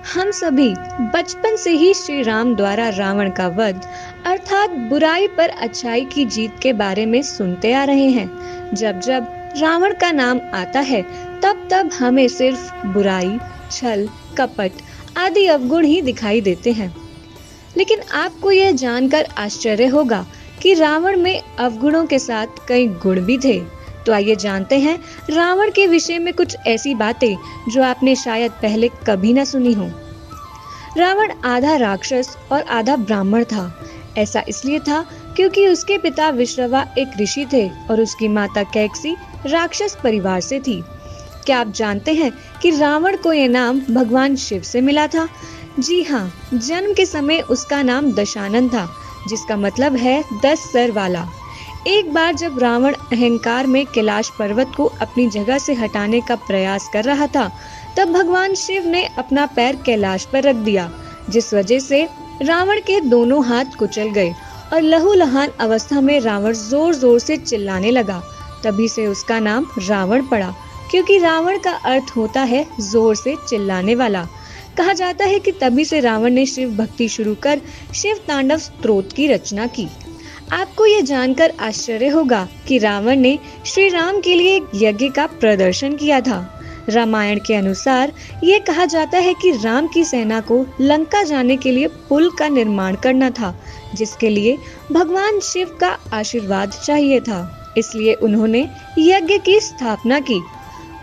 हम सभी बचपन से ही श्री राम द्वारा रावण का वध अर्थात बुराई पर अच्छाई की जीत के बारे में सुनते आ रहे हैं। जब जब रावण का नाम आता है तब तब हमें सिर्फ बुराई, छल, कपट आदि अवगुण ही दिखाई देते हैं। लेकिन आपको यह जानकर आश्चर्य होगा कि रावण में अवगुणों के साथ कई गुण भी थे। तो आइए जानते हैं रावण के विषय में कुछ ऐसी बातें जो आपने शायद पहले कभी न सुनी हो। रावण आधा राक्षस और आधा ब्राह्मण था। ऐसा इसलिए था क्योंकि उसके पिता विश्रवा एक ऋषि थे और उसकी माता कैकसी राक्षस परिवार से थी। क्या आप जानते हैं कि रावण को यह नाम भगवान शिव से मिला था? जी हाँ, जन्म के समय उसका नाम दशानन था, जिसका मतलब है 10 सर वाला। एक बार जब रावण अहंकार में कैलाश पर्वत को अपनी जगह से हटाने का प्रयास कर रहा था, तब भगवान शिव ने अपना पैर कैलाश पर रख दिया, जिस वजह से रावण के दोनों हाथ कुचल गए और लहूलुहान अवस्था में रावण जोर जोर से चिल्लाने लगा। तभी से उसका नाम रावण पड़ा, क्योंकि रावण का अर्थ होता है जोर से चिल्लाने वाला। कहा जाता है कि तभी से रावण ने शिव भक्ति शुरू कर शिव तांडव स्तोत्र की रचना की। आपको ये जानकर आश्चर्य होगा कि रावण ने श्री राम के लिए एक यज्ञ का प्रदर्शन किया था। रामायण के अनुसार ये कहा जाता है कि राम की सेना को लंका जाने के लिए पुल का निर्माण करना था, जिसके लिए भगवान शिव का आशीर्वाद चाहिए था। इसलिए उन्होंने यज्ञ की स्थापना की।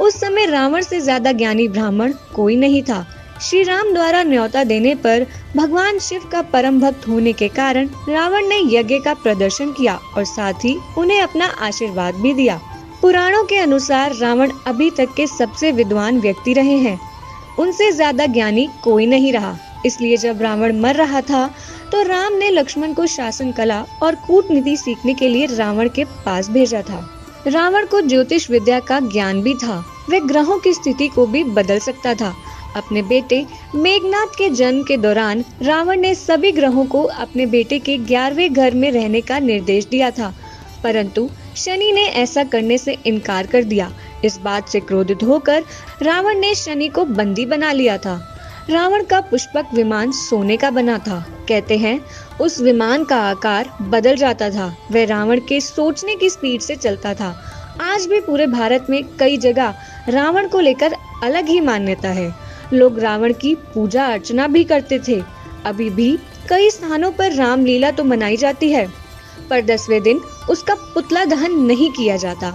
उस समय रावण से ज्यादा ज्ञानी ब्राह्मण कोई नहीं था। श्री राम द्वारा न्योता देने पर भगवान शिव का परम भक्त होने के कारण रावण ने यज्ञ का प्रदर्शन किया और साथ ही उन्हें अपना आशीर्वाद भी दिया। पुराणों के अनुसार रावण अभी तक के सबसे विद्वान व्यक्ति रहे हैं। उनसे ज्यादा ज्ञानी कोई नहीं रहा। इसलिए जब रावण मर रहा था तो राम ने लक्ष्मण को शासन कला और कूटनीति सीखने के लिए रावण के पास भेजा था। रावण को ज्योतिष विद्या का ज्ञान भी था। वह ग्रहों की स्थिति को भी बदल सकता था। अपने बेटे मेघनाद के जन्म के दौरान रावण ने सभी ग्रहों को अपने बेटे के 11वें घर में रहने का निर्देश दिया था, परंतु शनि ने ऐसा करने से इनकार कर दिया। इस बात से क्रोधित होकर रावण ने शनि को बंदी बना लिया था। रावण का पुष्पक विमान सोने का बना था। कहते हैं उस विमान का आकार बदल जाता था। वह रावण के सोचने की स्पीड से चलता था। आज भी पूरे भारत में कई जगह रावण को लेकर अलग ही मान्यता है। लोग रावण की पूजा अर्चना भी करते थे। अभी भी कई स्थानों पर रामलीला तो मनाई जाती है, पर 10वें दिन उसका पुतला दहन नहीं किया जाता।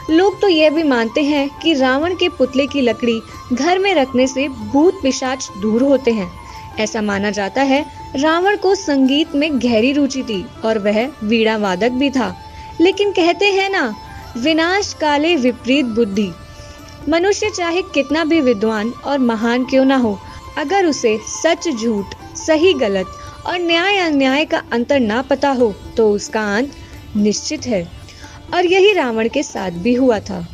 लोग तो यह भी मानते हैं कि रावण के पुतले की लकड़ी घर में रखने से भूत पिशाच दूर होते हैं। ऐसा माना जाता है रावण को संगीत में गहरी रुचि थी और वह वीणा वादक भी था। लेकिन कहते हैं ना, विनाश काले विपरीत बुद्धि। मनुष्य चाहे कितना भी विद्वान और महान क्यों ना हो, अगर उसे सच झूठ, सही गलत और न्याय अन्याय का अंतर ना पता हो तो उसका अंत निश्चित है। और यही रावण के साथ भी हुआ था।